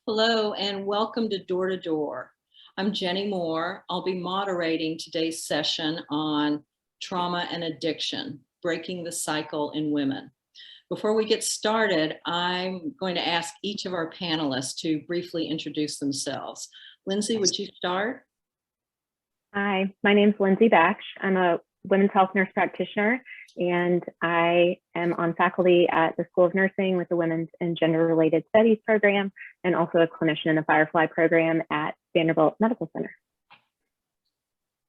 Hello and welcome to Door to Door. I'm Jenny Moore. I'll be moderating today's session on trauma and addiction, breaking the cycle in women. Before we get started, I'm going to ask each of our panelists to briefly introduce themselves. Lindsay, would you start? Hi, my name is Lindsay Baksh. I'm a women's health nurse practitioner, and I am on faculty at the School of Nursing with the Women's and Gender-Related Studies program, and also a clinician in the Firefly Program at Vanderbilt Medical Center.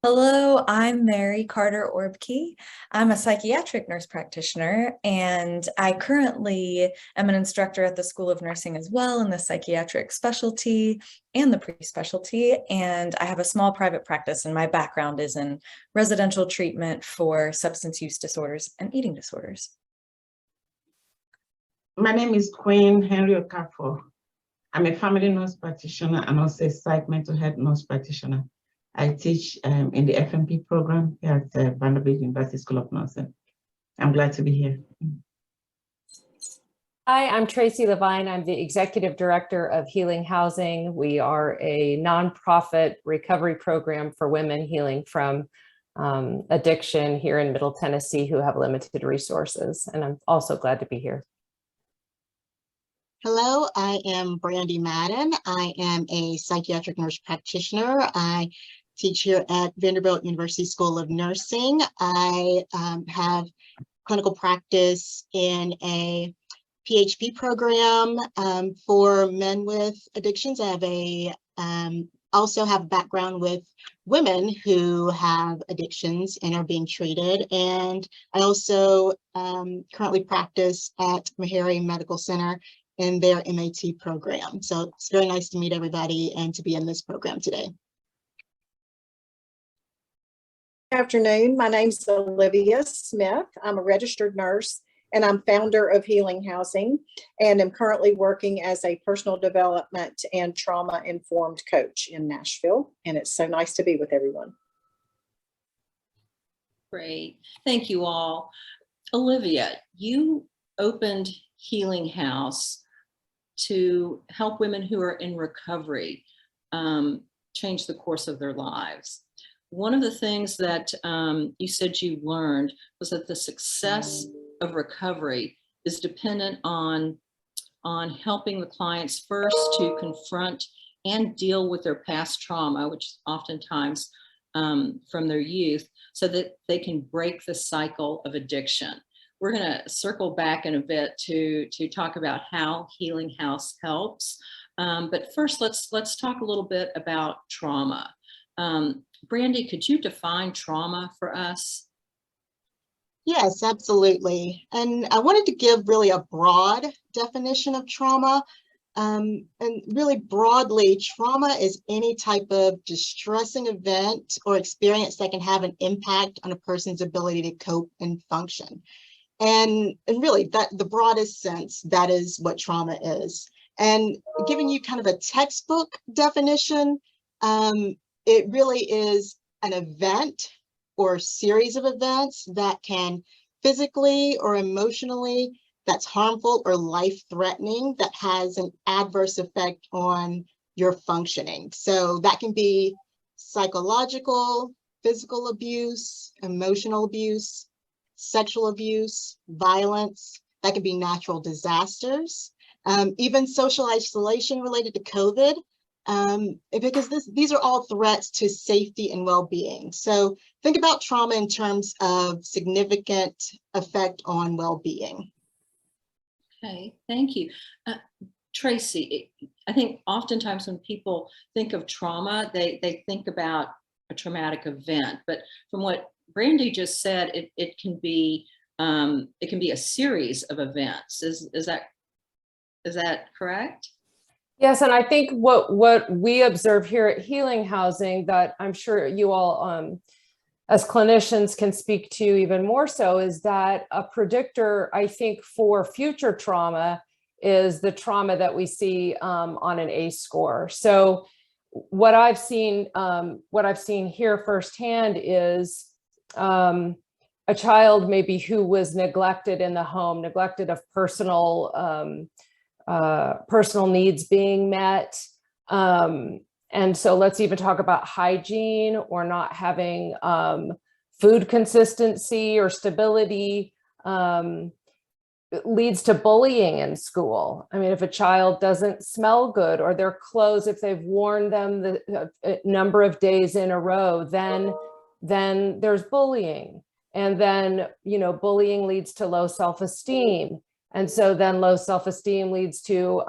Hello, I'm Mary Carter-Orbke. I'm a psychiatric nurse practitioner, and I currently am an instructor at the School of Nursing as well in the psychiatric specialty and the pre-specialty, and I have a small private practice, and my background is in residential treatment for substance use disorders and eating disorders. My name is Queen Henry Okafor. I'm a family nurse practitioner and also a psych mental health nurse practitioner. I teach in the FMP program here at Vanderbilt University School of Nursing. I'm glad to be here. Hi, I'm Tracy Levine. I'm the Executive Director of Healing Housing. We are a nonprofit recovery program for women healing from addiction here in Middle Tennessee who have limited resources. And I'm also glad to be here. Hello, I am Brandy Madden. I am a psychiatric nurse practitioner. I teach here at Vanderbilt University School of Nursing. I have clinical practice in a PHP program for men with addictions. I have also have a background with women who have addictions and are being treated. And I also currently practice at Meharry Medical Center in their MAT program. So it's very nice to meet everybody and to be in this program today. Good afternoon. My name is Olivia Smith. I'm a registered nurse and I'm founder of Healing Housing, and I'm currently working as a personal development and trauma-informed coach in Nashville. And it's so nice to be with everyone. Great. Thank you all. Olivia, you opened Healing House to help women who are in recovery change the course of their lives. One of the things that you said you learned was that the success of recovery is dependent on helping the clients first to confront and deal with their past trauma, which is oftentimes from their youth, so that they can break the cycle of addiction. We're going to circle back in a bit to talk about how Healing House helps. But first, let's talk a little bit about trauma. Brandy, could you define trauma for us? Yes, absolutely. And I wanted to give really a broad definition of trauma. And really broadly, trauma is any type of distressing event or experience that can have an impact on a person's ability to cope and function. And really, that the broadest sense, that is what trauma is. And giving you kind of a textbook definition, it really is an event or series of events that can physically or emotionally, that's harmful or life-threatening, that has an adverse effect on your functioning. So that can be psychological, physical abuse, emotional abuse, sexual abuse, violence. That can be natural disasters, even social isolation related to COVID. Because these are all threats to safety and well-being. So think about trauma in terms of significant effect on well-being. Okay, thank you. Tracy, I think oftentimes when people think of trauma, they think about a traumatic event, but from what Brandy just said, it can be a series of events. Is that correct? Yes, and I think what we observe here at Healing Housing that I'm sure you all as clinicians can speak to even more so is that a predictor, I think, for future trauma is the trauma that we see on an ACE score. So what I've seen here firsthand is a child maybe who was neglected in the home, neglected of personal personal needs being met. And so let's even talk about hygiene or not having food consistency or stability. It leads to bullying in school. I mean, if a child doesn't smell good, or their clothes, if they've worn them the number of days in a row, then there's bullying. And then, you know, bullying leads to low self-esteem. And so then low self-esteem leads to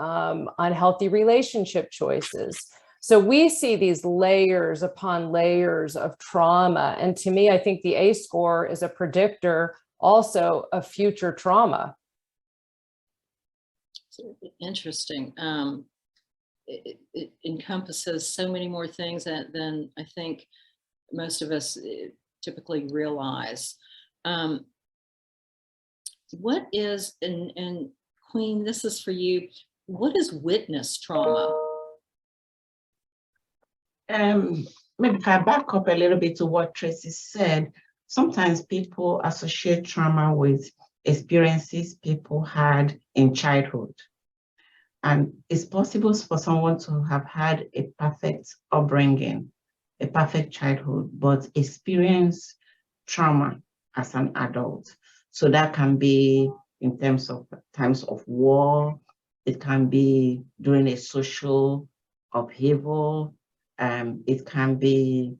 unhealthy relationship choices. So we see these layers upon layers of trauma. And to me, I think the ACE score is a predictor also of future trauma. Interesting. It encompasses so many more things than I think most of us typically realize. What is, and Queen, this is for you, what is witness trauma? Maybe if I back up a little bit to what Tracy said, sometimes people associate trauma with experiences people had in childhood. And it's possible for someone to have had a perfect upbringing, a perfect childhood, but experience trauma as an adult. So that can be in terms of times of war, it can be during a social upheaval, it can be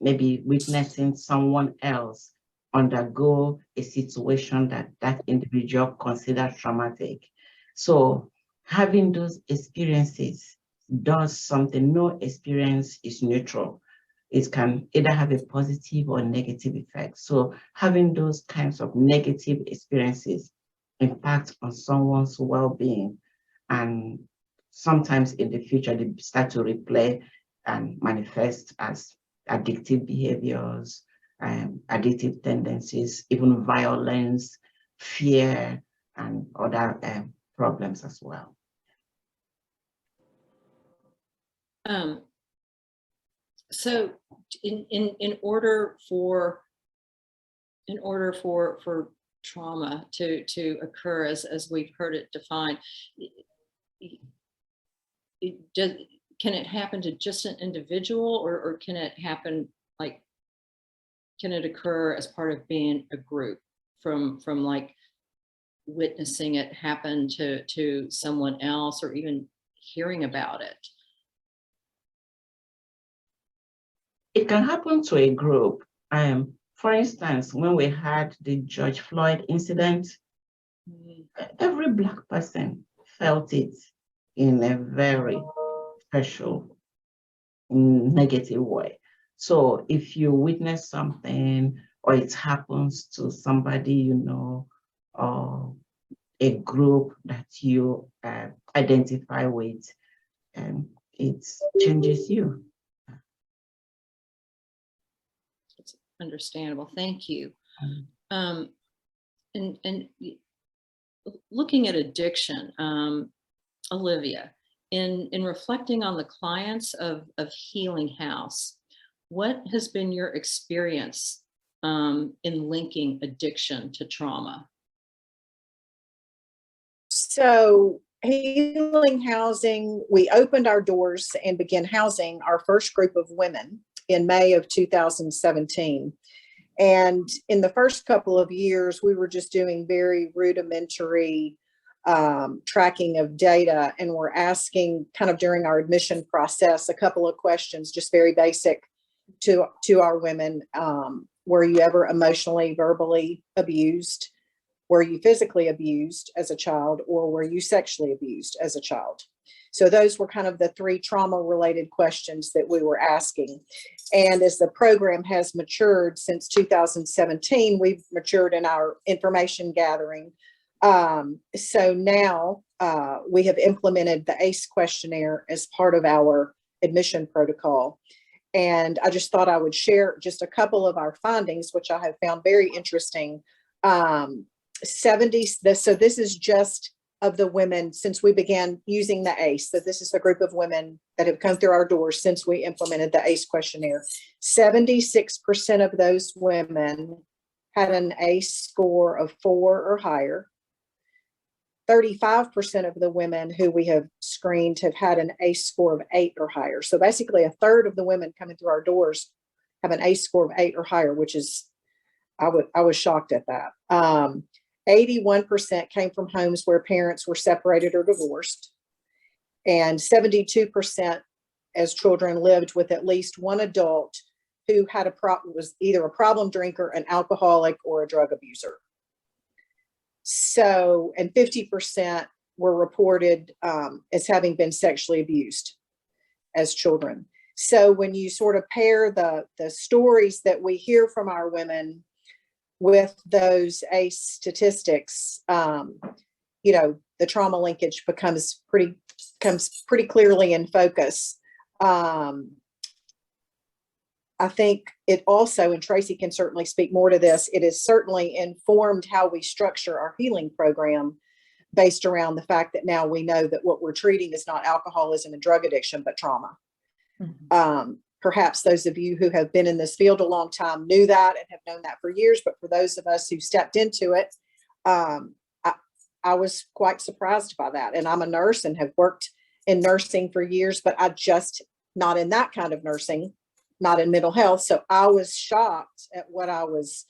maybe witnessing someone else undergo a situation that individual considers traumatic. So having those experiences does something. No experience is neutral. It can either have a positive or negative effect. So having those kinds of negative experiences impact on someone's well-being, and sometimes in the future they start to replay and manifest as addictive behaviors, addictive tendencies, even violence, fear, and other problems as well. So in order for trauma to occur as we've heard it defined, can it happen to just an individual, or can it happen, like, can it occur as part of being a group, from like witnessing it happen to someone else, or even hearing about it? It can happen to a group. For instance, when we had the George Floyd incident, every Black person felt it in a very special, negative way. So if you witness something, or it happens to somebody you know, or a group that you identify with, it changes you. It's understandable. Thank you. And looking at addiction, Olivia, in reflecting on the clients of Healing House, what has been your experience in linking addiction to trauma? So Healing Housing, we opened our doors and began housing our first group of women in May of 2017. And in the first couple of years, we were just doing very rudimentary tracking of data, and we're asking kind of during our admission process a couple of questions, just very basic to our women. Were you ever emotionally, verbally abused? Were you physically abused as a child, or were you sexually abused as a child? So those were kind of the three trauma-related questions that we were asking. And as the program has matured since 2017, we've matured in our information gathering. So now we have implemented the ACE questionnaire as part of our admission protocol. And I just thought I would share just a couple of our findings, which I have found very interesting. So this is just of the women since we began using the ACE. So this is the group of women that have come through our doors since we implemented the ACE questionnaire. 76% of those women had an ACE score of 4 or higher. 35% of the women who we have screened have had an ACE score of 8 or higher. So basically a third of the women coming through our doors have an ACE score of 8 or higher, which is, I was shocked at that. 81% came from homes where parents were separated or divorced. And 72% as children lived with at least one adult who had was either a problem drinker, an alcoholic, or a drug abuser. So, and 50% were reported as having been sexually abused as children. So when you sort of pair the stories that we hear from our women with those ACE statistics, you know, the trauma linkage becomes pretty clearly in focus. I think it also, and Tracy can certainly speak more to this, it has certainly informed how we structure our healing program based around the fact that now we know that what we're treating is not alcoholism and drug addiction, but trauma. Mm-hmm. Perhaps those of you who have been in this field a long time knew that and have known that for years, but for those of us who stepped into it, I was quite surprised by that. And I'm a nurse and have worked in nursing for years, but I just not in that kind of nursing, not in mental health. So I was shocked at what I was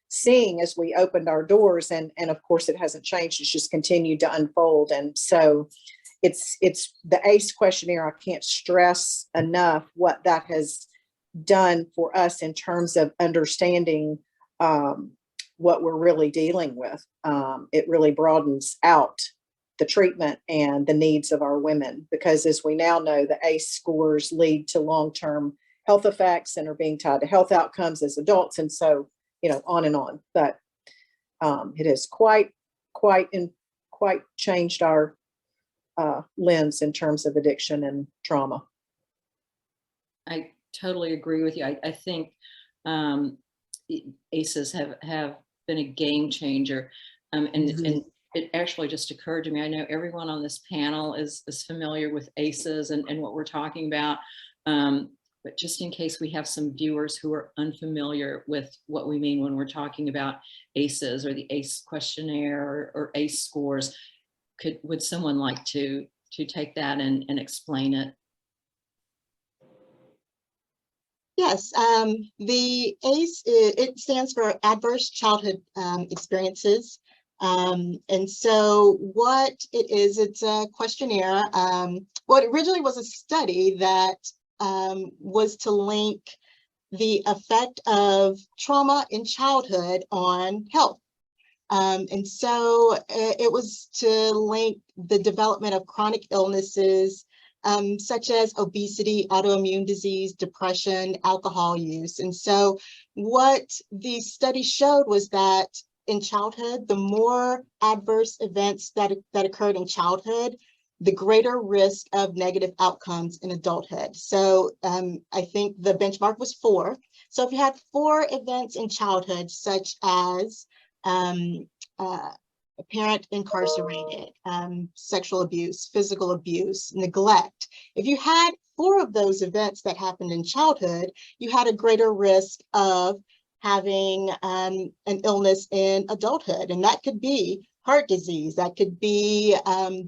seeing as we opened our doors. And of course it hasn't changed. It's just continued to unfold. And so it's the ACE questionnaire. I can't stress enough what that has done for us in terms of understanding what we're really dealing with. It really broadens out the treatment and the needs of our women, because as we now know, the ACE scores lead to long-term health effects and are being tied to health outcomes as adults. And so, you know, on and on, but it has quite changed our lens in terms of addiction and trauma. I totally agree with you. I think ACEs have been a game changer. And it actually just occurred to me, I know everyone on this panel is familiar with ACEs and what we're talking about. But just in case we have some viewers who are unfamiliar with what we mean when we're talking about ACEs or the ACE questionnaire or ACE scores, would someone like to take that and explain it? Yes, the ACE, it stands for Adverse Childhood Experiences. And so what it is, it's a questionnaire. Well, it originally was a study that was to link the effect of trauma in childhood on health. And so it was to link the development of chronic illnesses, such as obesity, autoimmune disease, depression, alcohol use. And so what the study showed was that in childhood, the more adverse events that occurred in childhood, the greater risk of negative outcomes in adulthood. So I think the benchmark was 4. So if you had 4 events in childhood, such as a parent incarcerated, sexual abuse, physical abuse, neglect, if you had 4 of those events that happened in childhood, you had a greater risk of having an illness in adulthood. And that could be heart disease, that could be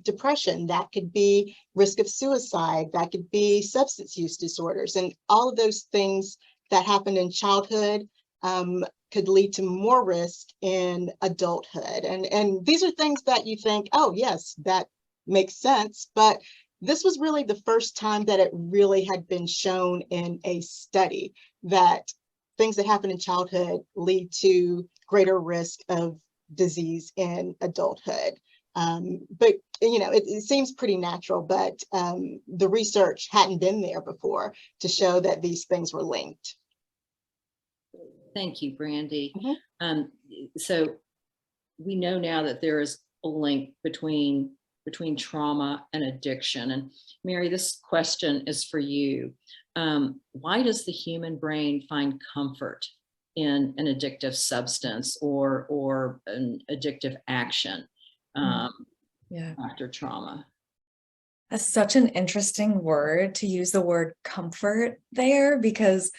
depression, that could be risk of suicide, that could be substance use disorders. And all of those things that happened in childhood could lead to more risk in adulthood. And these are things that you think, oh, yes, that makes sense. But this was really the first time that it really had been shown in a study that things that happen in childhood lead to greater risk of disease in adulthood. But, you know, it seems pretty natural, but the research hadn't been there before to show that these things were linked. Thank you, Brandy. Mm-hmm. So we know now that there is a link between trauma and addiction. And Mary, this question is for you. Why does the human brain find comfort in an addictive substance or an addictive action after trauma? That's such an interesting word to use, the word comfort there, because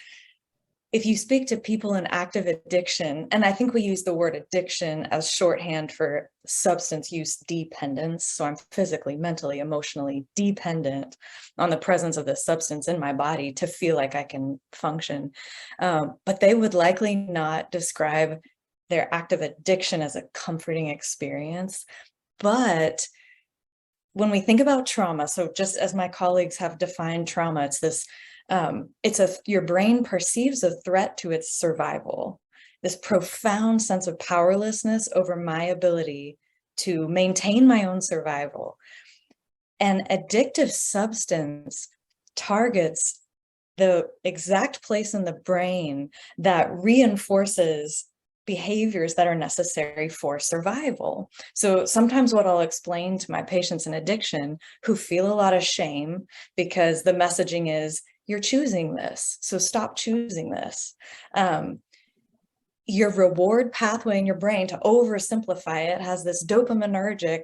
if you speak to people in active addiction, and I think we use the word addiction as shorthand for substance use dependence. So I'm physically, mentally, emotionally dependent on the presence of this substance in my body to feel like I can function. But they would likely not describe their active addiction as a comforting experience. But when we think about trauma, so just as my colleagues have defined trauma, it's this your brain perceives a threat to its survival, this profound sense of powerlessness over my ability to maintain my own survival. And addictive substance targets the exact place in the brain that reinforces behaviors that are necessary for survival. So sometimes what I'll explain to my patients in addiction who feel a lot of shame because the messaging is, you're choosing this, so stop choosing this. Your reward pathway in your brain, to oversimplify it, has this dopaminergic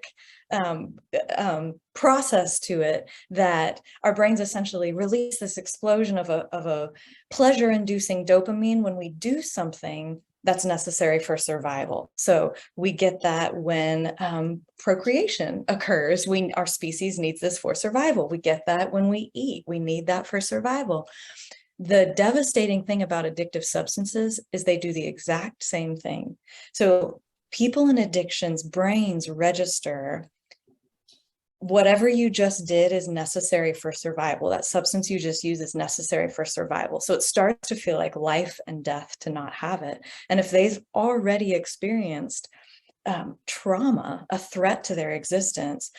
process to it that our brains essentially release this explosion of a pleasure-inducing dopamine when we do something that's necessary for survival. So we get that when procreation occurs. Our species needs this for survival. We get that when we eat. We need that for survival. The devastating thing about addictive substances is they do the exact same thing. So people in addictions' brains register whatever you just did is necessary for survival. That substance you just used is necessary for survival. So it starts to feel like life and death to not have it. And if they've already experienced trauma, a threat to their existence,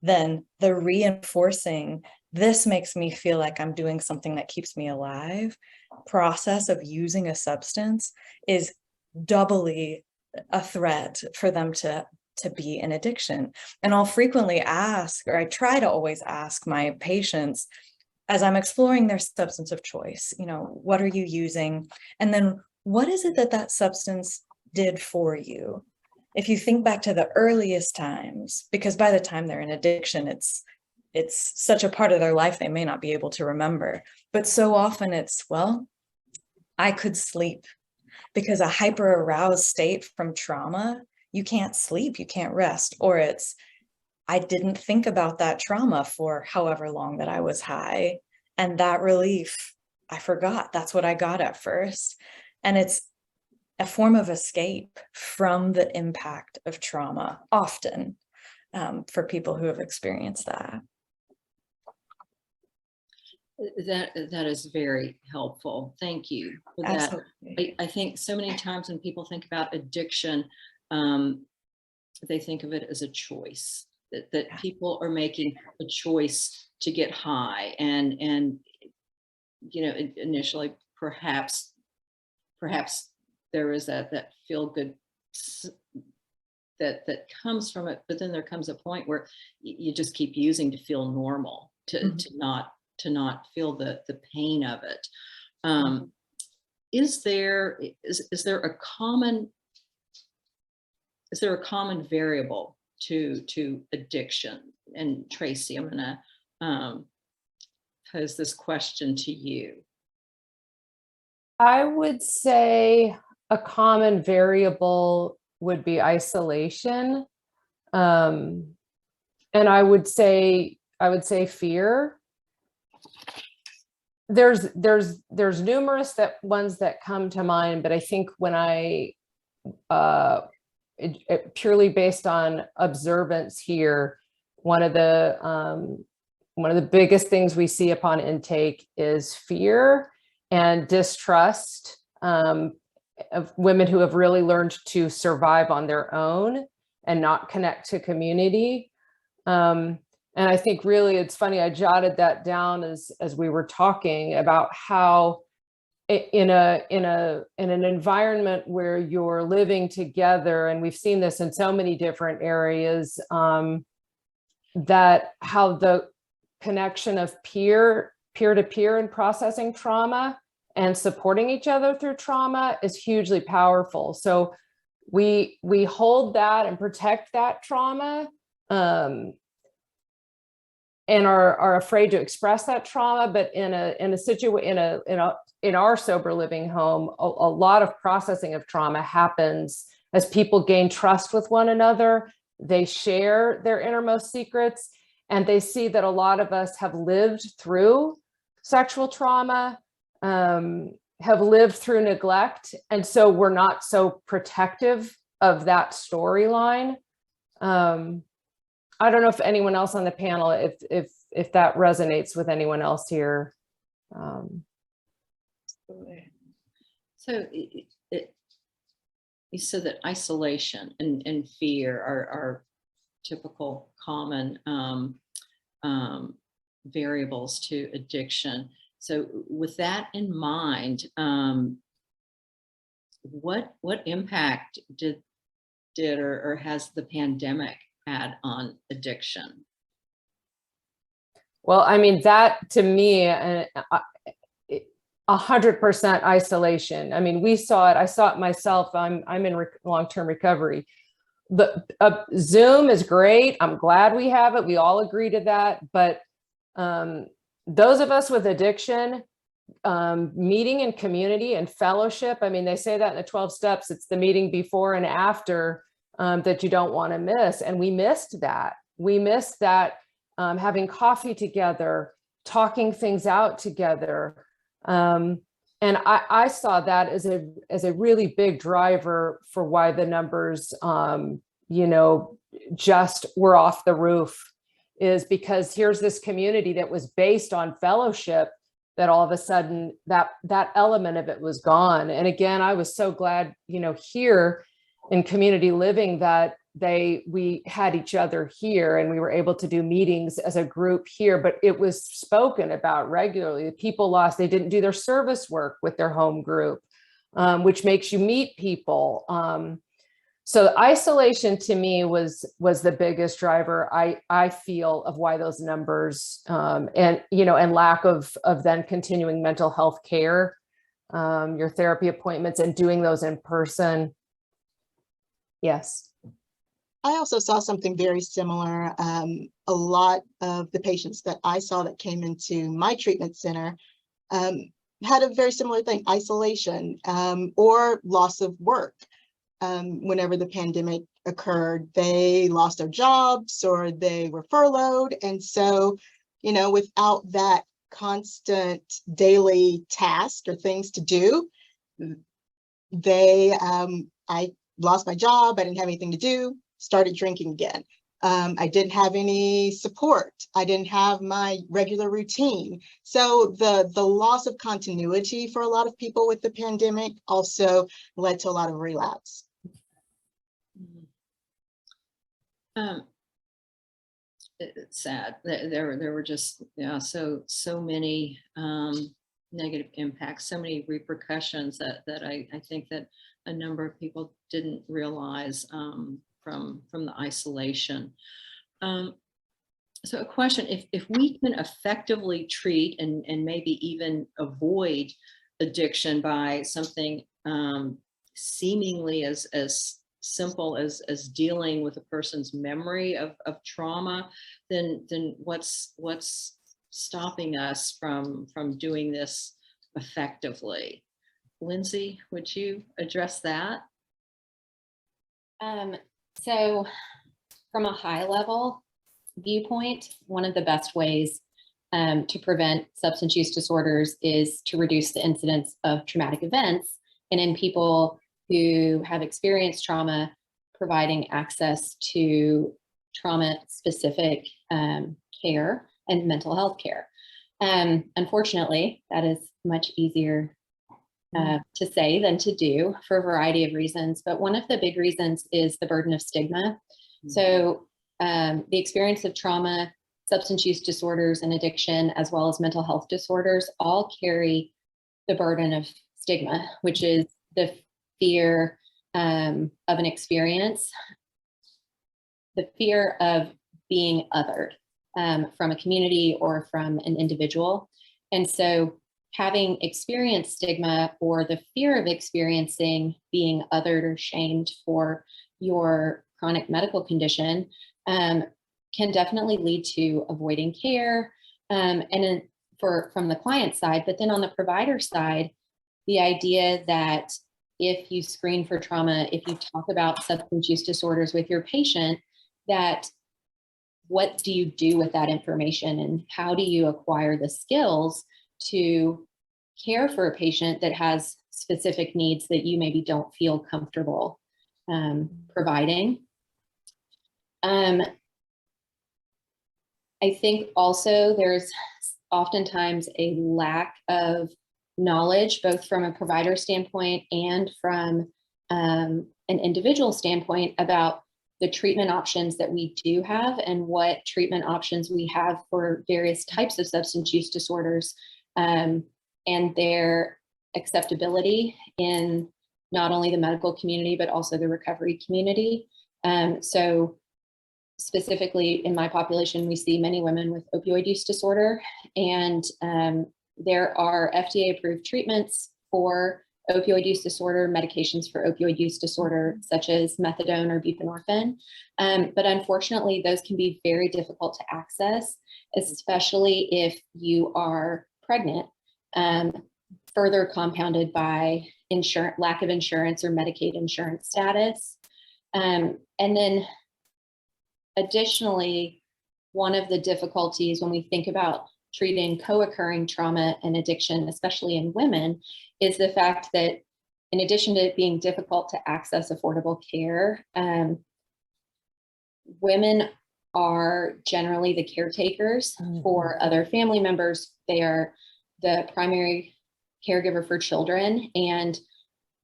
then the reinforcing, this makes me feel like I'm doing something that keeps me alive, process of using a substance is doubly a threat for them to be in addiction. And I'll frequently ask, or I try to always ask my patients, as I'm exploring their substance of choice, what are you using? And then what is it that substance did for you? If you think back to the earliest times, because by the time they're in addiction, it's such a part of their life they may not be able to remember. But so often it's, well, I could sleep, because a hyper aroused state from trauma, you can't sleep, you can't rest. Or it's, I didn't think about that trauma for however long that I was high. And that relief, I forgot. That's what I got at first. And it's a form of escape from the impact of trauma, often for people who have experienced that. That is very helpful. Thank you for that. Absolutely. I think so many times when people think about addiction, they think of it as a choice, that people are making a choice to get high, and initially perhaps there is that feel good that comes from it, but then there comes a point where you just keep using to feel normal, to not feel the pain of it. Is there a common variable to addiction? And Tracy, I'm gonna pose this question to you. I would say a common variable would be isolation. And I would say fear. There's numerous ones that come to mind, but I think when I purely based on observance here, one of the biggest things we see upon intake is fear and distrust of women who have really learned to survive on their own and not connect to community. And I think really it's funny, I jotted that down as we were talking about how in an environment where you're living together, and we've seen this in so many different areas, that how the connection of peer-to-peer in processing trauma and supporting each other through trauma is hugely powerful. So we hold that and protect that trauma, and are afraid to express that trauma, but in a in our sober living home, a lot of processing of trauma happens as people gain trust with one another. They share their innermost secrets, and they see that a lot of us have lived through sexual trauma, have lived through neglect. And so we're not so protective of that storyline. I don't know if anyone else on the panel, if that resonates with anyone else here. So you said that isolation and fear are typical common variables to addiction. So with that in mind, what impact did or has the pandemic had on addiction? Well, I mean, that to me, 100% isolation. I mean, we saw it. I saw it myself. I'm in long-term recovery. The Zoom is great. I'm glad we have it. We all agree to that. But those of us with addiction, meeting in community and fellowship. I mean, they say that in the 12 steps. It's the meeting before and after that you don't want to miss. And we missed that. We missed that having coffee together, talking things out together. And I saw that as a really big driver for why the numbers, just were off the roof, is because here's this community that was based on fellowship that all of a sudden that element of it was gone. And again, I was so glad, here in community living that we had each other here and we were able to do meetings as a group here, but it was spoken about regularly. People they didn't do their service work with their home group, which makes you meet people. So isolation to me was the biggest driver, I feel, of why those numbers and lack of then continuing mental health care, your therapy appointments and doing those in person. Yes. I also saw something very similar. A lot of the patients that I saw that came into my treatment center had a very similar thing, isolation or loss of work. Whenever the pandemic occurred, they lost their jobs or they were furloughed. And so, without that constant daily task or things to do, I lost my job. I didn't have anything to do, started drinking again. I didn't have any support. I didn't have my regular routine. So the loss of continuity for a lot of people with the pandemic also led to a lot of relapse. It's sad. There were just so many negative impacts, so many repercussions that I think that a number of people didn't realize from the isolation. So a question, if we can effectively treat and maybe even avoid addiction by something seemingly as simple as dealing with a person's memory of trauma, then what's stopping us from doing this effectively? Lindsay, would you address that? So from a high level viewpoint, one of the best ways to prevent substance use disorders is to reduce the incidence of traumatic events. And in people who have experienced trauma, providing access to trauma-specific care and mental health care. Unfortunately, that is much easier to say than to do for a variety of reasons. But one of the big reasons is the burden of stigma. So the experience of trauma, substance use disorders and addiction, as well as mental health disorders, all carry the burden of stigma, which is the fear of an experience, the fear of being othered from a community or from an individual. And so having experienced stigma or the fear of experiencing being othered or shamed for your chronic medical condition can definitely lead to avoiding care. And from the client side, but then on the provider side, the idea that if you screen for trauma, if you talk about substance use disorders with your patient, that what do you do with that information and how do you acquire the skills to care for a patient that has specific needs that you maybe don't feel comfortable providing. I think also there's oftentimes a lack of knowledge, both from a provider standpoint and from an individual standpoint, about the treatment options that we do have and what treatment options we have for various types of substance use disorders, and their acceptability in not only the medical community, but also the recovery community. So specifically in my population, we see many women with opioid use disorder, and there are FDA approved treatments for opioid use disorder, medications for opioid use disorder, such as methadone or buprenorphine. But unfortunately, those can be very difficult to access, especially if you are pregnant, further compounded by lack of insurance or Medicaid insurance status. And then additionally, one of the difficulties when we think about treating co-occurring trauma and addiction, especially in women, is the fact that in addition to it being difficult to access affordable care, women are generally the caretakers for other family members. They are the primary caregiver for children, and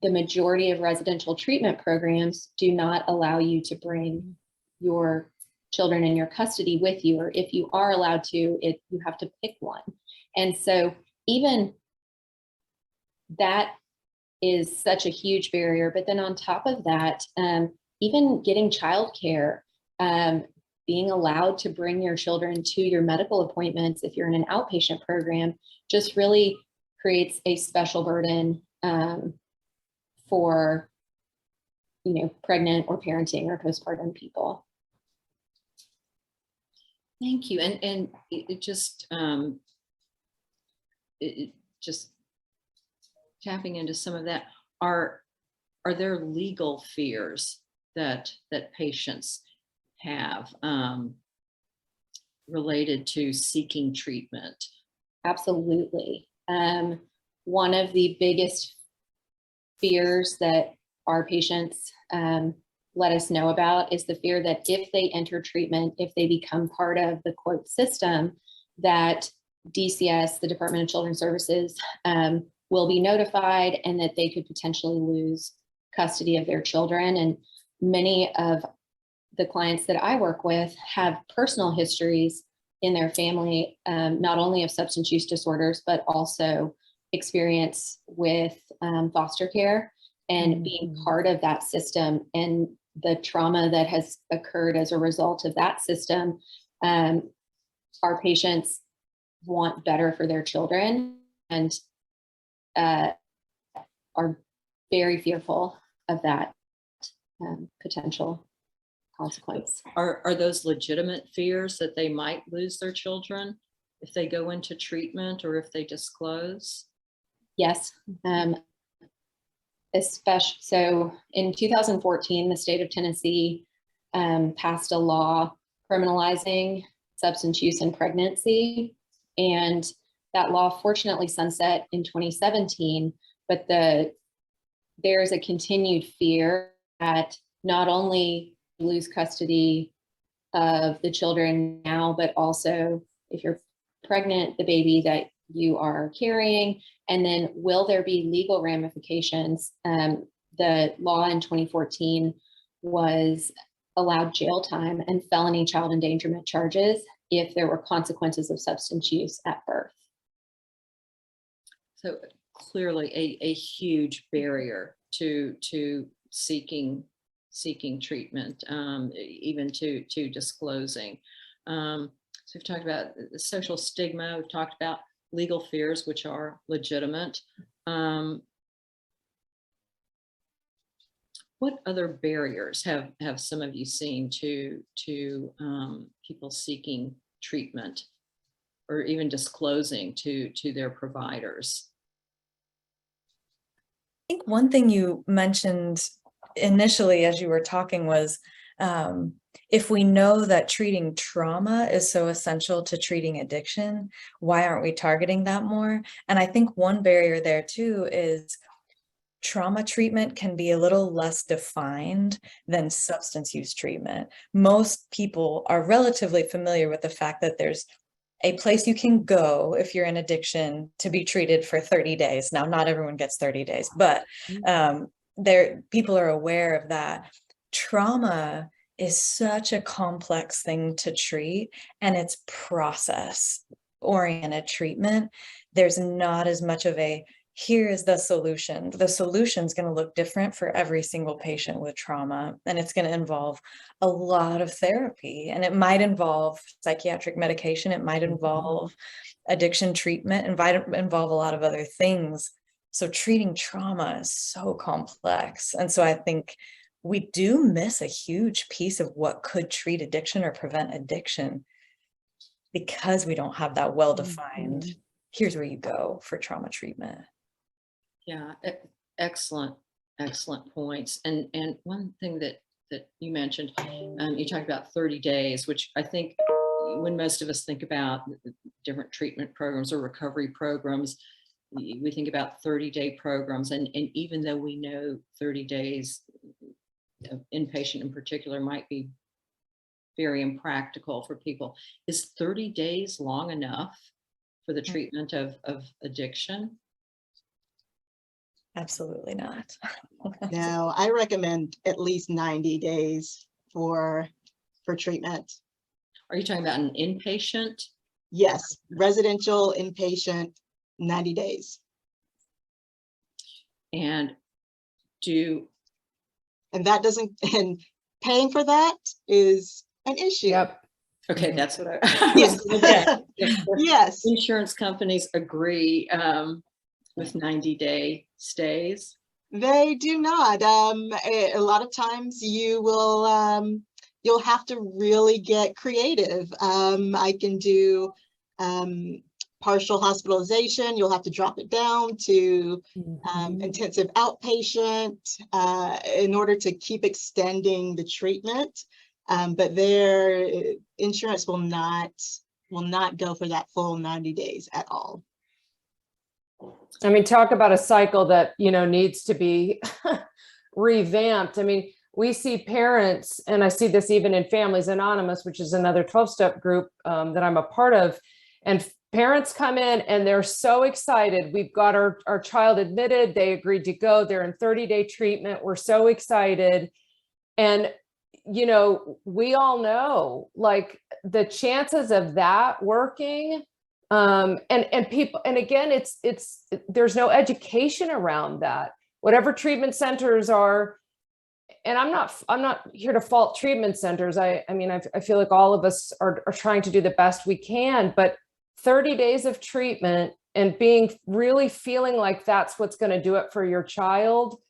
the majority of residential treatment programs do not allow you to bring your children in your custody with you, or if you are allowed to, you have to pick one. And so even that is such a huge barrier. But then on top of that, even getting childcare, being allowed to bring your children to your medical appointments if you're in an outpatient program, just really creates a special burden for, pregnant or parenting or postpartum people. Thank you. And it just tapping into some of that, are there legal fears that patients have related to seeking treatment? Absolutely. One of the biggest fears that our patients let us know about is the fear that if they enter treatment, if they become part of the quote system, that DCS, the Department of Children's Services, will be notified and that they could potentially lose custody of their children. And many of the clients that I work with have personal histories in their family, not only of substance use disorders, but also experience with foster care and being part of that system and the trauma that has occurred as a result of that system. Our patients want better for their children and are very fearful of that potential consequence. Are those legitimate fears that they might lose their children if they go into treatment or if they disclose? Yes. Especially, so in 2014, the state of Tennessee passed a law criminalizing substance use in pregnancy. And that law fortunately sunset in 2017, but there's a continued fear that not only lose custody of the children now, but also if you're pregnant, the baby that you are carrying, and then will there be legal ramifications? The law in 2014 was allowed jail time and felony child endangerment charges if there were consequences of substance use at birth. So clearly a huge barrier to seeking treatment, even to disclosing. So we've talked about the social stigma, we've talked about legal fears, which are legitimate. What other barriers have some of you seen to people seeking treatment? or even disclosing to their providers. I think one thing you mentioned initially as you were talking was if we know that treating trauma is so essential to treating addiction, why aren't we targeting that more? And I think one barrier there too is trauma treatment can be a little less defined than substance use treatment. Most people are relatively familiar with the fact that there's a place you can go if you're in addiction to be treated for 30 days. Now, not everyone gets 30 days, but people are aware of that. Trauma is such a complex thing to treat, and it's process-oriented treatment. There's not as much of a, here is the solution. The solution is going to look different for every single patient with trauma, and it's going to involve a lot of therapy, and it might involve psychiatric medication. It might involve addiction treatment, and might involve a lot of other things. So treating trauma is so complex. And so I think we do miss a huge piece of what could treat addiction or prevent addiction because we don't have that well-defined, here's where you go for trauma treatment. Yeah, excellent points. And one thing that you mentioned, you talked about 30 days, which I think when most of us think about different treatment programs or recovery programs, we think about 30-day programs. And even though we know 30 days of inpatient in particular might be very impractical for people, is 30 days long enough for the treatment of addiction? Absolutely not. No, I recommend at least 90 days for treatment. Are you talking about an inpatient? Yes, residential, inpatient, 90 days. And that doesn't, and paying for that is an issue. Yep. okay, that's what I Yes. was looking at. If the Yes, insurance companies agree with 90-day stays. they do not. A lot of times you will, you'll have to really get creative. I can do partial hospitalization. You'll have to drop it down to intensive outpatient in order to keep extending the treatment. But their insurance will not go for that full 90 days at all. I mean, talk about a cycle that, needs to be revamped. I mean, we see parents, and I see this even in Families Anonymous, which is another 12-step group that I'm a part of, and parents come in and they're so excited. We've got our child admitted, they agreed to go, they're in 30-day treatment, we're so excited. And, we all know, like, the chances of that working, and people, and again, it's there's no education around that. Whatever treatment centers are, and I'm not here to fault treatment centers. I mean, I feel like all of us are trying to do the best we can, but 30 days of treatment and really feeling like that's what's going to do it for your child,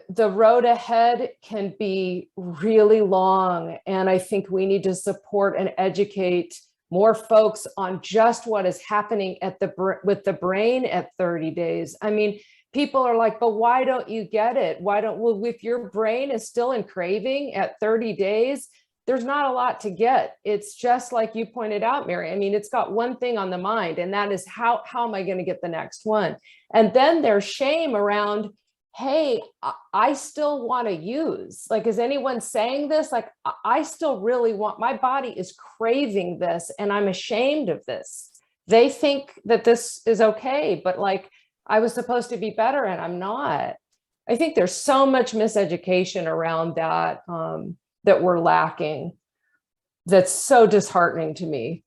the road ahead can be really long. And I think we need to support and educate more folks on just what is happening with the brain at 30 days. I mean, people are like, but why don't you get it? Well, if your brain is still in craving at 30 days, there's not a lot to get. It's just like you pointed out, Mary. I mean, it's got one thing on the mind, and that is how am I going to get the next one? And then there's shame around, hey, I still want to use, like, is anyone saying this? Like, I still really want, my body is craving this and I'm ashamed of this. They think that this is okay, but like, I was supposed to be better and I'm not. I think there's so much miseducation around that, that we're lacking. That's so disheartening to me.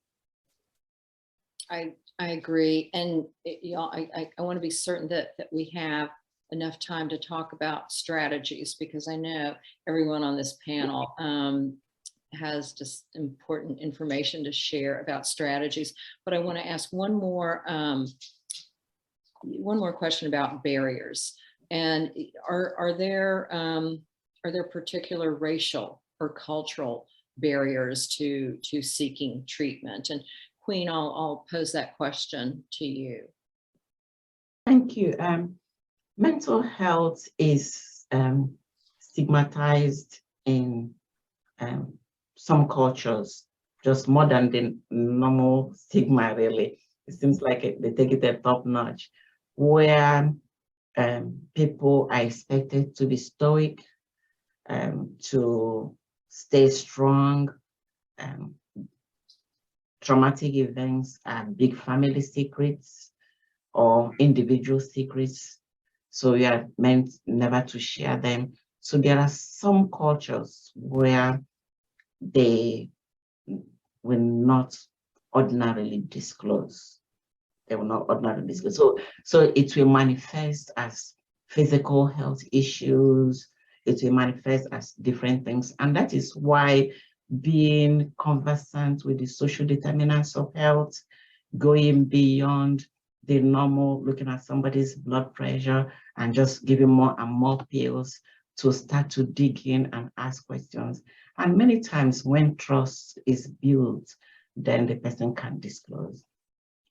I agree. And I want to be certain that we have enough time to talk about strategies, because I know everyone on this panel has just important information to share about strategies. But I want to ask one more question about barriers. And are there particular racial or cultural barriers to seeking treatment? And Queen, I'll pose that question to you. Thank you. Mental health is stigmatized in some cultures, just more than the normal stigma, really. It seems like they take it a top notch, where people are expected to be stoic, to stay strong. Traumatic events are big family secrets or individual secrets, so we are meant never to share them. So there are some cultures where they will not ordinarily disclose. They will not ordinarily disclose. So it will manifest as physical health issues. It will manifest as different things. And that is why being conversant with the social determinants of health, going beyond the normal, looking at somebody's blood pressure and just giving more and more pills, to start to dig in and ask questions. And many times when trust is built, then the person can disclose.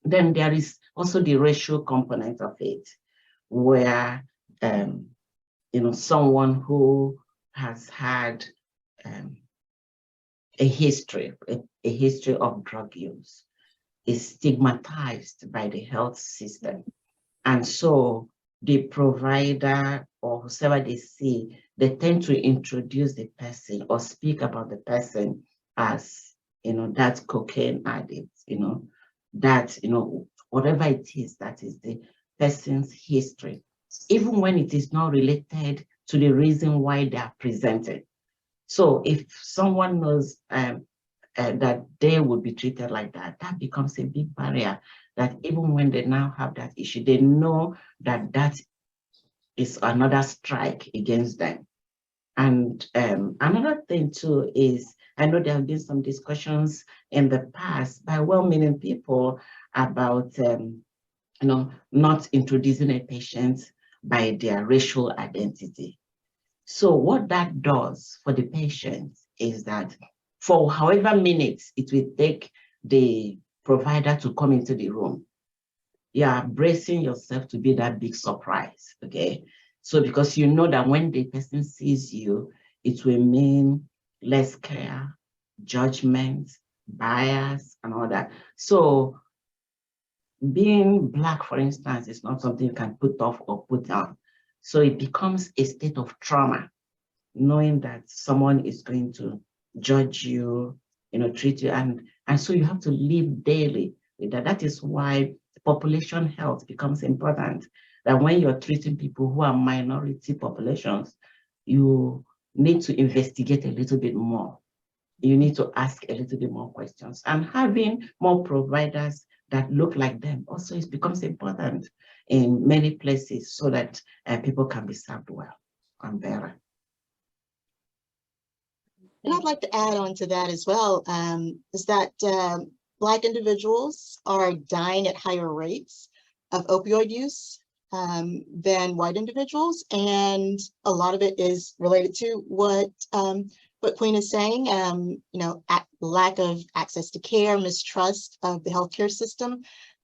Then there is also the racial component of it, where someone who has had a history of drug use is stigmatized by the health system. And so the provider or whoever they see, they tend to introduce the person or speak about the person as, that cocaine addict, that, whatever it is, that is the person's history, even when it is not related to the reason why they are presented. So if someone knows that they would be treated like that, that becomes a big barrier, that even when they now have that issue, they know that that is another strike against them. And another thing too is, I know there have been some discussions in the past by well-meaning people about, not introducing a patient by their racial identity. So what that does for the patient is that for however minutes it will take the provider to come into the room, you are bracing yourself to be that big surprise, okay? So because you know that when the person sees you, it will mean less care, judgment, bias, and all that. So being Black, for instance, is not something you can put off or put on. So it becomes a state of trauma, knowing that someone is going to judge you, treat you, and so you have to live daily with that. That is why population health becomes important. That when you're treating people who are minority populations, you need to investigate a little bit more. You need to ask a little bit more questions. And having more providers that look like them also becomes important in many places, so that people can be served well and better. And I'd like to add on to that as well, is that Black individuals are dying at higher rates of opioid use than white individuals. And a lot of it is related to what Queen is saying, lack of access to care, mistrust of the healthcare system,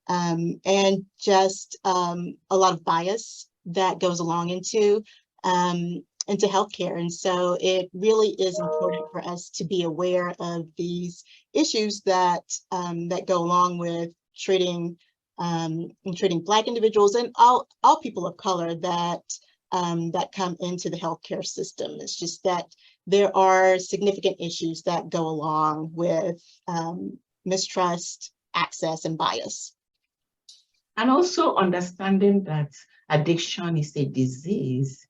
and just a lot of bias that goes along into healthcare. And so it really is important for us to be aware of these issues that that go along with treating Black individuals and all people of color that come into the healthcare system. It's just that there are significant issues that go along with mistrust, access, and bias. And also understanding that addiction is a disease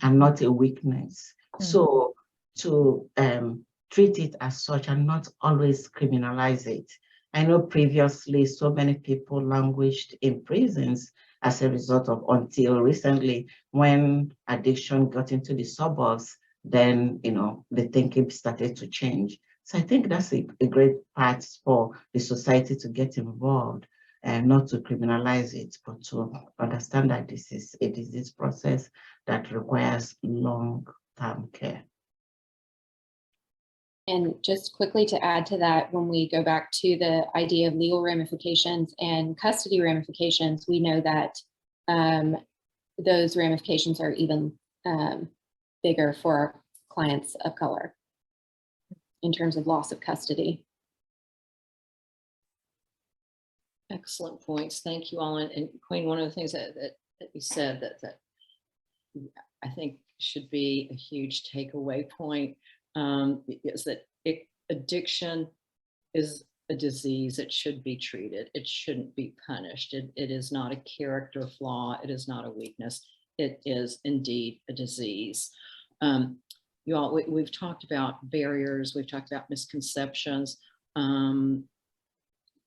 and not a weakness. Mm-hmm. So to treat it as such and not always criminalize it. I know previously so many people languished in prisons as a result of, until recently, when addiction got into the suburbs, then the thinking started to change. So I think that's a great part for the society to get involved, and not to criminalize it, but to understand that this is a disease process that requires long-term care. And just quickly to add to that, when we go back to the idea of legal ramifications and custody ramifications, we know that those ramifications are even bigger for clients of color in terms of loss of custody. Excellent points. Thank you all. And Queen, one of the things that you said that I think should be a huge takeaway point is that addiction is a disease. It should be treated. It shouldn't be punished. It is not a character flaw. It is not a weakness. It is indeed a disease. You all, we've talked about barriers. We've talked about misconceptions.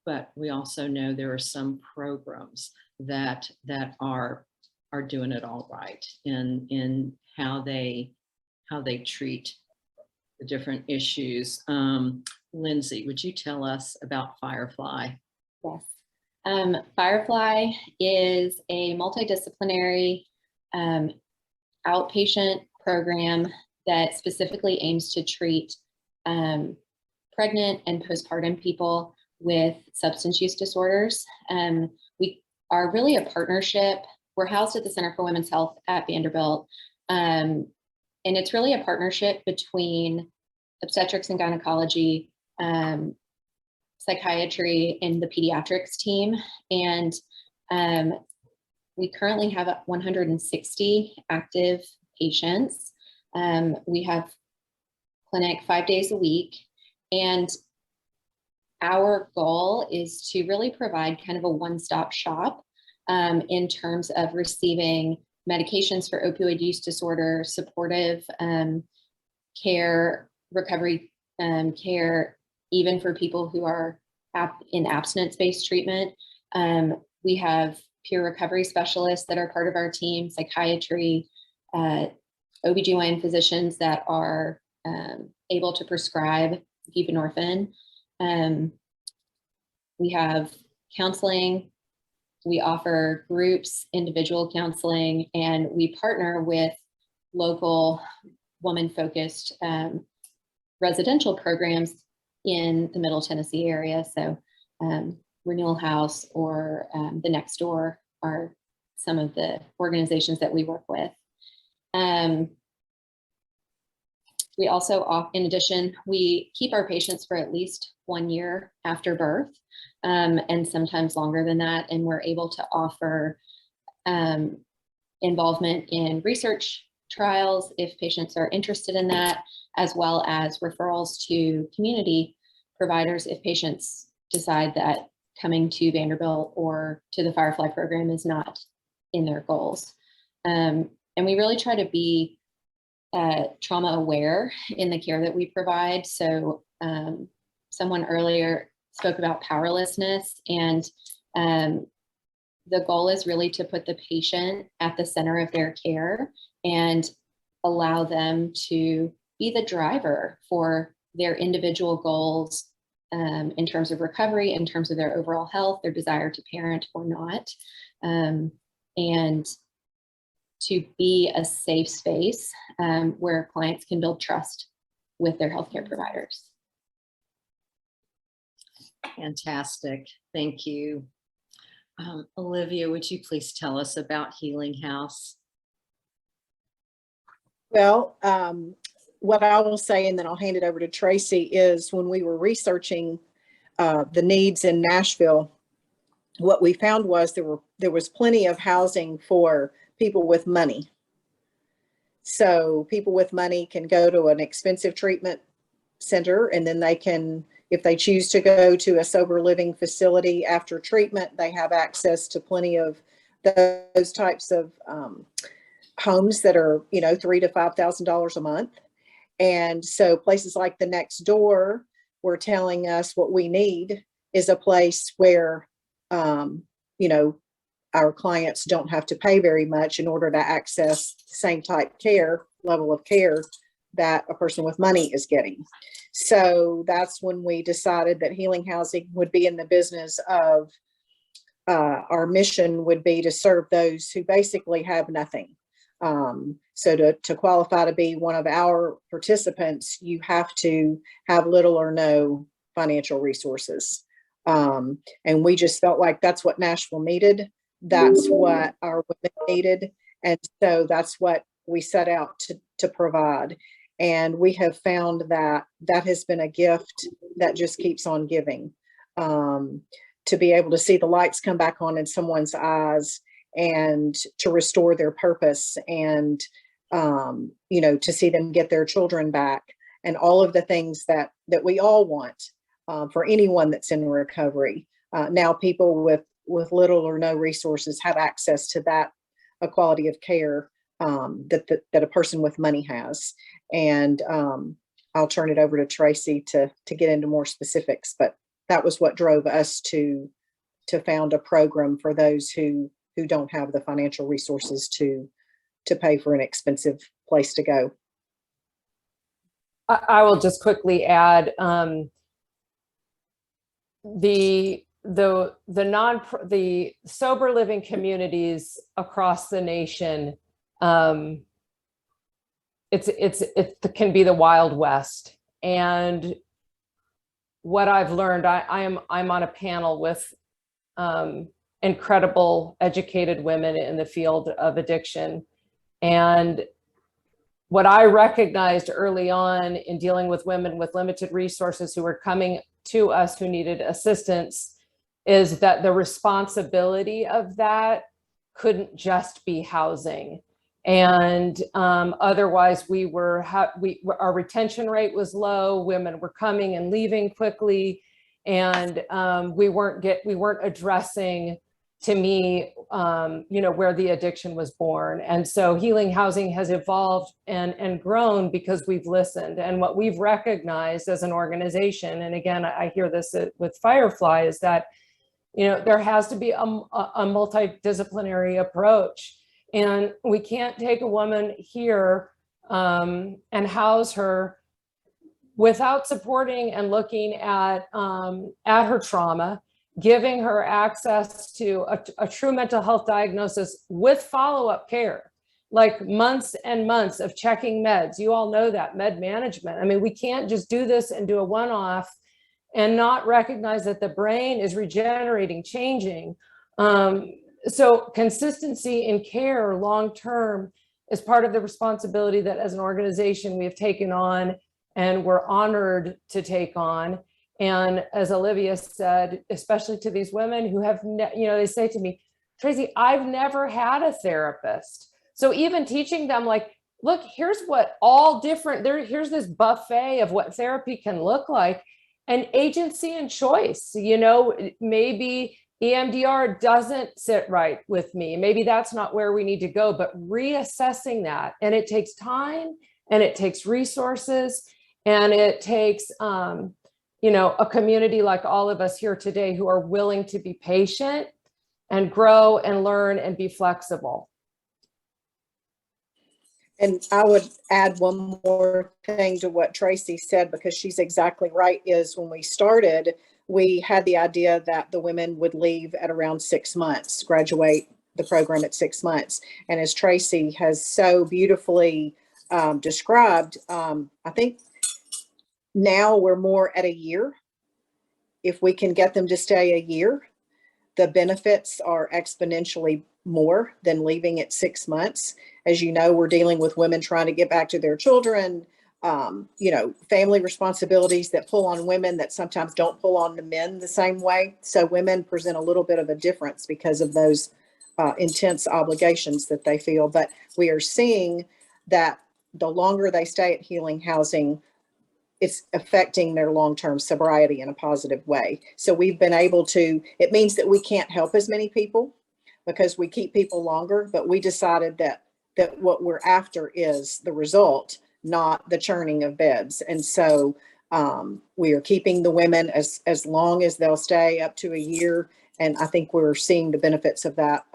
But we also know there are some programs that are doing it all right in how they treat the different issues. Lindsay, would you tell us about Firefly? Yes. Firefly is a multidisciplinary outpatient program that specifically aims to treat pregnant and postpartum people with substance use disorders. We are really a partnership. We're housed at the Center for Women's Health at Vanderbilt. And it's really a partnership between obstetrics and gynecology, psychiatry, and the pediatrics team. And we currently have 160 active patients. We have clinic 5 days a week. And our goal is to really provide kind of a one-stop shop in terms of receiving medications for opioid use disorder, supportive care, recovery care, even for people who are in abstinence-based treatment. We have peer recovery specialists that are part of our team, psychiatry, OBGYN physicians that are able to prescribe buprenorphine. We have counseling. We offer groups, individual counseling, and we partner with local woman-focused residential programs in the Middle Tennessee area. So Renewal House or the Next Door are some of the organizations that we work with. We also, in addition, we keep our patients for at least 1 year after birth, and sometimes longer than that. And we're able to offer involvement in research trials if patients are interested in that, as well as referrals to community providers if patients decide that coming to Vanderbilt or to the Firefly program is not in their goals. And we really try to be trauma aware in the care that we provide. So someone earlier spoke about powerlessness, and the goal is really to put the patient at the center of their care and allow them to be the driver for their individual goals in terms of recovery, in terms of their overall health, their desire to parent or not, and to be a safe space where clients can build trust with their healthcare providers. Fantastic. Thank you. Olivia, would you please tell us about Healing House? Well, what I will say, and then I'll hand it over to Tracy, is when we were researching the needs in Nashville, what we found was there was plenty of housing for people with money. So people with money can go to an expensive treatment center, and then they can, if they choose to go to a sober living facility after treatment, they have access to plenty of those types of homes that are, you know, $3,000 to $5,000 a month. And so places like the Next Door were telling us what we need is a place where, you know, our clients don't have to pay very much in order to access the same type level of care that a person with money is getting. So that's when we decided that Healing Housing would be in the business of, our mission would be to serve those who basically have nothing. So to qualify to be one of our participants, you have to have little or no financial resources. And we just felt like that's what Nashville needed. That's what our women needed. And so that's what we set out to provide. And we have found that that has been a gift that just keeps on giving. To be able to see the lights come back on in someone's eyes and to restore their purpose and, you know, to see them get their children back and all of the things that we all want for anyone that's in recovery. Now people with little or no resources have access to that quality of care that a person with money has. And I'll turn it over to Tracy to get into more specifics, but that was what drove us to found a program for those who don't have the financial resources to pay for an expensive place to go. I will just quickly add the sober living communities across the nation. It can be the Wild West. And what I've learned, I'm on a panel with incredible educated women in the field of addiction. And what I recognized early on in dealing with women with limited resources who were coming to us who needed assistance is that the responsibility of that couldn't just be housing. And otherwise our retention rate was low. Women were coming and leaving quickly. And we weren't addressing, to me, you know, where the addiction was born. And so healing housing has evolved and grown because we've listened. And what we've recognized as an organization, and again, I hear this with Firefly, is that, you know, there has to be a multidisciplinary approach. And we can't take a woman here and house her without supporting and looking at her trauma, giving her access to a true mental health diagnosis with follow-up care, like months and months of checking meds. You all know that, med management. I mean, we can't just do this and do a one-off and not recognize that the brain is regenerating, changing. So consistency in care long-term is part of the responsibility that as an organization we have taken on and we're honored to take on. And as Olivia said, especially to these women who have, you know, they say to me, Tracy, I've never had a therapist. So even teaching them, like, look, here's what all different, here's this buffet of what therapy can look like, and agency and choice. You know, maybe EMDR doesn't sit right with me. Maybe that's not where we need to go, but reassessing that. And it takes time and it takes resources and it takes, you know, a community like all of us here today who are willing to be patient and grow and learn and be flexible. And I would add one more thing to what Tracy said, because she's exactly right, is when we started, we had the idea that the women would leave at around 6 months, graduate the program at 6 months. And as Tracy has so beautifully described, I think now we're more at a year. If we can get them to stay a year, the benefits are exponentially more than leaving at 6 months. As you know, we're dealing with women trying to get back to their children, you know, family responsibilities that pull on women that sometimes don't pull on the men the same way. So women present a little bit of a difference because of those intense obligations that they feel. But we are seeing that the longer they stay at healing housing, it's affecting their long-term sobriety in a positive way. So we've been able to, it means that we can't help as many people because we keep people longer, but we decided that what we're after is the result, not the churning of beds. And so we are keeping the women as long as they'll stay, up to a year. And I think we're seeing the benefits of that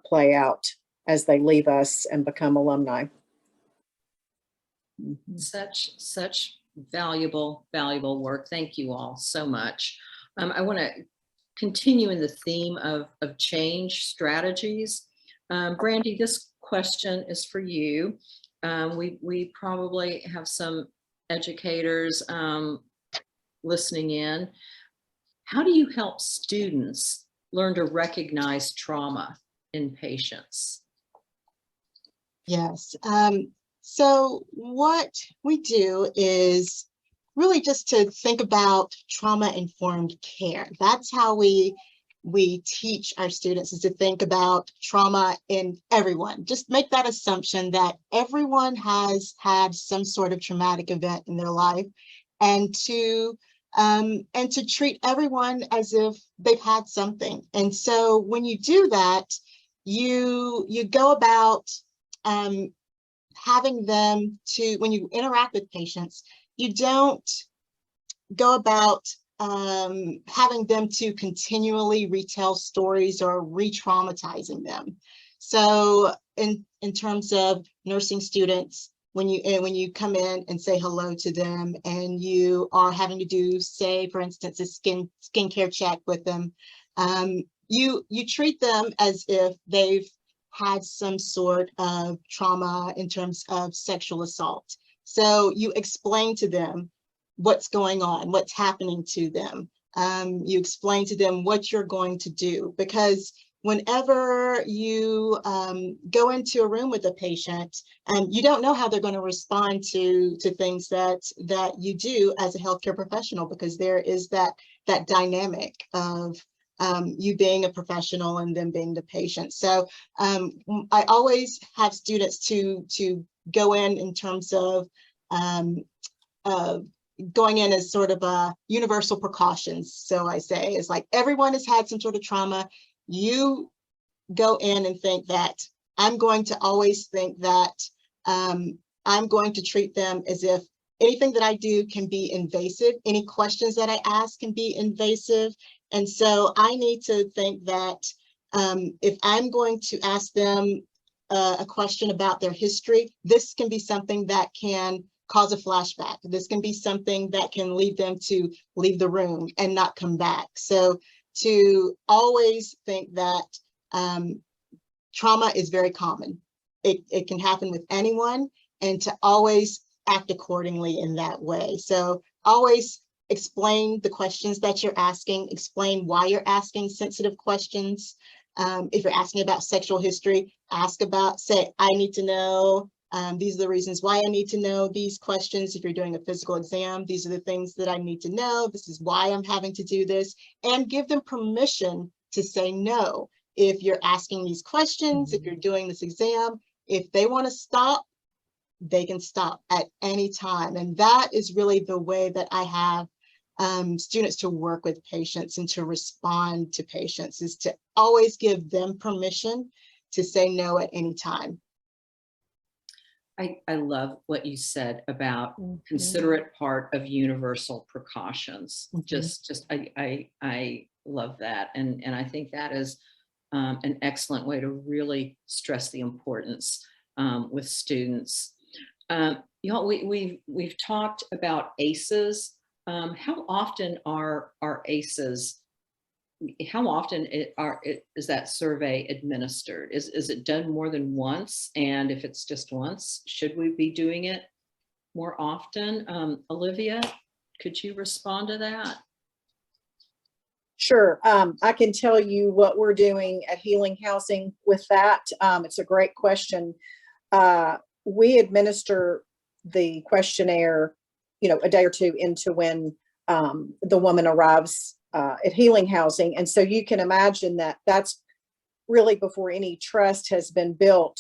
play out as they leave us and become alumni. Such valuable work. Thank you all so much. I want to continue in the theme of change strategies. Brandy, this question is for you. We probably have some educators listening in. How do you help students learn to recognize trauma in patients? Yes. So what we do is really just to think about trauma-informed care. That's how we teach our students, is to think about trauma in everyone. Just make that assumption that everyone has had some sort of traumatic event in their life, and to treat everyone as if they've had something. And so when you do that, you go about having them to, when you interact with patients, you don't go about having them to continually retell stories or re-traumatizing them. So in terms of nursing students, when you come in and say hello to them, and you are having to do, say, for instance, a skincare check with them, you treat them as if they've had some sort of trauma in terms of sexual assault. So you explain to them what's going on, what's happening to them. You explain to them what you're going to do, because whenever you go into a room with a patient, you don't know how they're going to respond to things that you do as a healthcare professional, because there is that dynamic of you being a professional and them being the patient. So I always have students to go in terms of going in as sort of a universal precautions. So I say, it's like everyone has had some sort of trauma. You go in and think that I'm going to always think that I'm going to treat them as if anything that I do can be invasive. Any questions that I ask can be invasive. And so I need to think that if I'm going to ask them a question about their history, this can be something that can cause a flashback. This can be something that can lead them to leave the room and not come back. So to always think that trauma is very common. It can happen with anyone, and to always act accordingly in that way. So always explain the questions that you're asking, explain why you're asking sensitive questions. If you're asking about sexual history, ask about, say, I need to know, these are the reasons why I need to know these questions. If you're doing a physical exam, these are the things that I need to know. This is why I'm having to do this, and give them permission to say no. If you're asking these questions, if you're doing this exam, if they want to stop, they can stop at any time. And that is really the way that I have students to work with patients and to respond to patients, is to always give them permission to say no at any time. I love what you said about considerate part of universal precautions. I love that. And I think that is an excellent way to really stress the importance with students. You know, we've talked about ACEs. How often are ACEs? How often is that survey administered? Is it done more than once? And if it's just once, should we be doing it more often? Olivia, could you respond to that? Sure. I can tell you what we're doing at Healing Housing with that. It's a great question. We administer the questionnaire, a day or two into when the woman arrives at Healing Housing. And so you can imagine that that's really before any trust has been built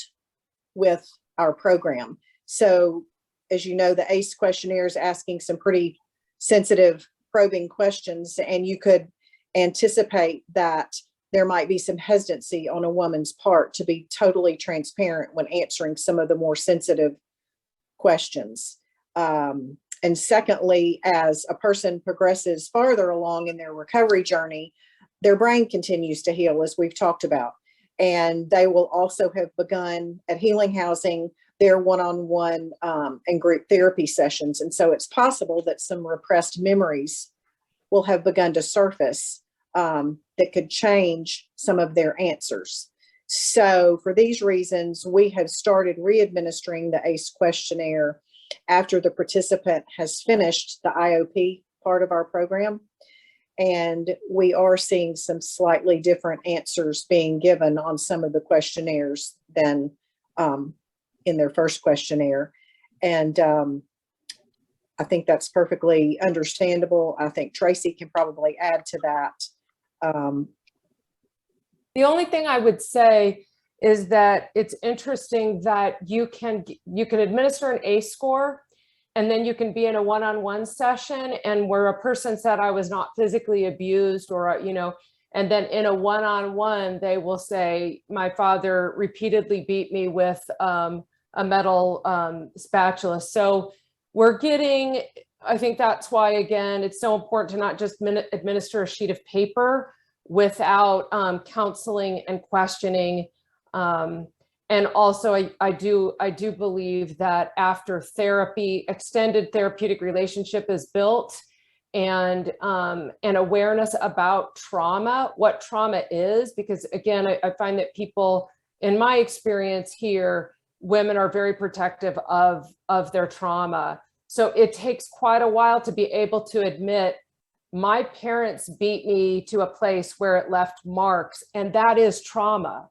with our program. So as you know, the ACE questionnaire is asking some pretty sensitive, probing questions, and you could anticipate that there might be some hesitancy on a woman's part to be totally transparent when answering some of the more sensitive questions. And secondly, as a person progresses farther along in their recovery journey, their brain continues to heal, as we've talked about. And they will also have begun at Healing Housing their one-on-one and group therapy sessions. And so it's possible that some repressed memories will have begun to surface that could change some of their answers. So for these reasons, we have started re-administering the ACE questionnaire after the participant has finished the IOP part of our program. And we are seeing some slightly different answers being given on some of the questionnaires than in their first questionnaire. And I think that's perfectly understandable. I think Tracy can probably add to that. The only thing I would say is that it's interesting that you can administer an ACE score, and then you can be in a one-on-one session, and where a person said I was not physically abused, or and then in a one-on-one they will say my father repeatedly beat me with a metal spatula. So we're getting, I think that's why, again, it's so important to not just administer a sheet of paper without counseling and questioning. And also, I do believe that after therapy, extended therapeutic relationship is built, and awareness about trauma, what trauma is, because again, I find that people, in my experience here, women are very protective of their trauma. So it takes quite a while to be able to admit, my parents beat me to a place where it left marks, and that is trauma.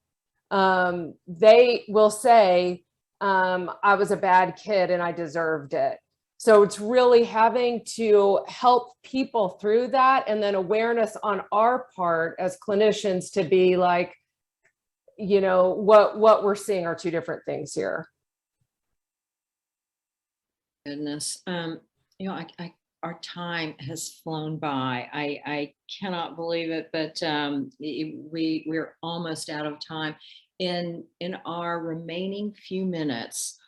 They will say, I was a bad kid and I deserved it. So it's really having to help people through that, and then awareness on our part as clinicians to be like, what we're seeing are two different things here. Goodness. Our time has flown by. I cannot believe it, but we're almost out of time. In our remaining few minutes,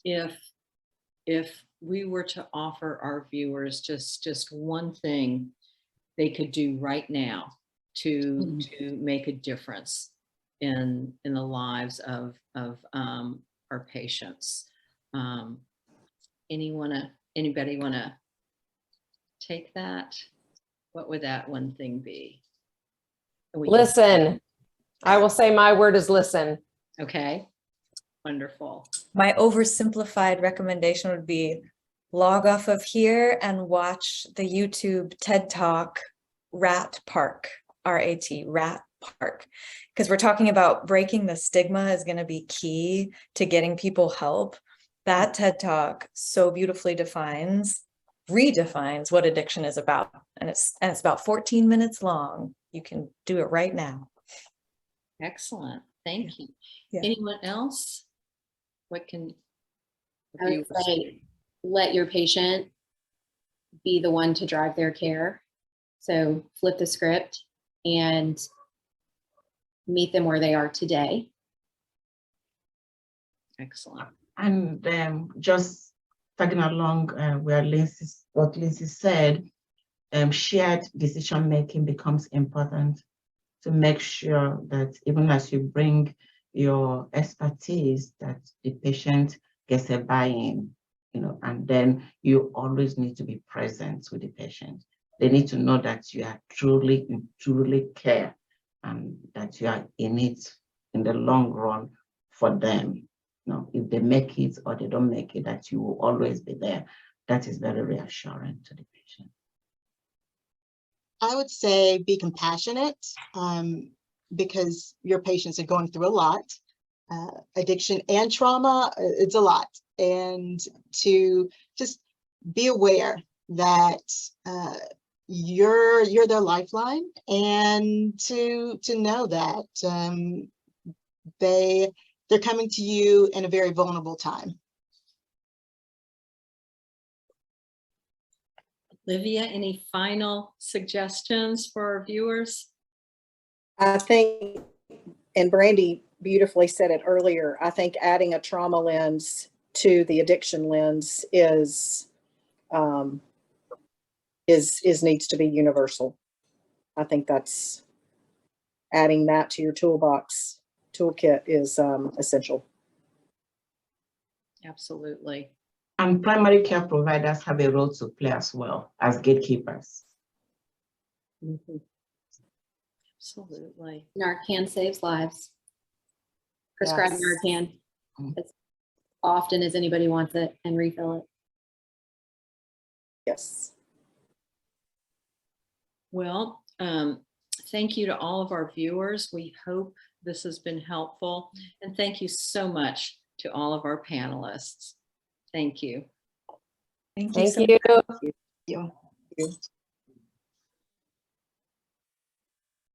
if we were to offer our viewers just one thing they could do right now to make a difference in the lives of our patients. Anybody want to take that? What would that one thing be? Listen. I will say my word is listen. Okay. Wonderful. My oversimplified recommendation would be log off of here and watch the YouTube TED Talk Rat Park, R-A-T, Rat Park. Because we're talking about breaking the stigma is going to be key to getting people help. That TED Talk so beautifully redefines what addiction is about. And it's about 14 minutes long. You can do it right now. Excellent. Thank you. Yeah. Anyone else? What can I would say, let your patient be the one to drive their care. So flip the script and meet them where they are today. Excellent. And just tagging along where what Lindsay said, shared decision making becomes important to make sure that even as you bring your expertise, that the patient gets a buy-in, and then you always need to be present with the patient. They need to know that you are truly care, and that you are in it in the long run for them. If they make it or they don't make it, that you will always be there. That is very reassuring to the patient. I would say be compassionate, because your patients are going through a lot. Addiction and trauma, it's a lot. And to just be aware that you're their lifeline, and to know that they're coming to you in a very vulnerable time. Olivia, any final suggestions for our viewers? I think, and Brandy beautifully said it earlier, I think adding a trauma lens to the addiction lens is needs to be universal. I think that's adding that to your toolkit is essential. Absolutely. And primary care providers have a role to play as well as gatekeepers. Mm-hmm. Absolutely. Narcan saves lives. Prescribe Yes. Narcan as often as anybody wants it and refill it. Yes. Well, thank you to all of our viewers. We hope this has been helpful. And thank you so much to all of our panelists. Thank you. Thank you Thank so you. much.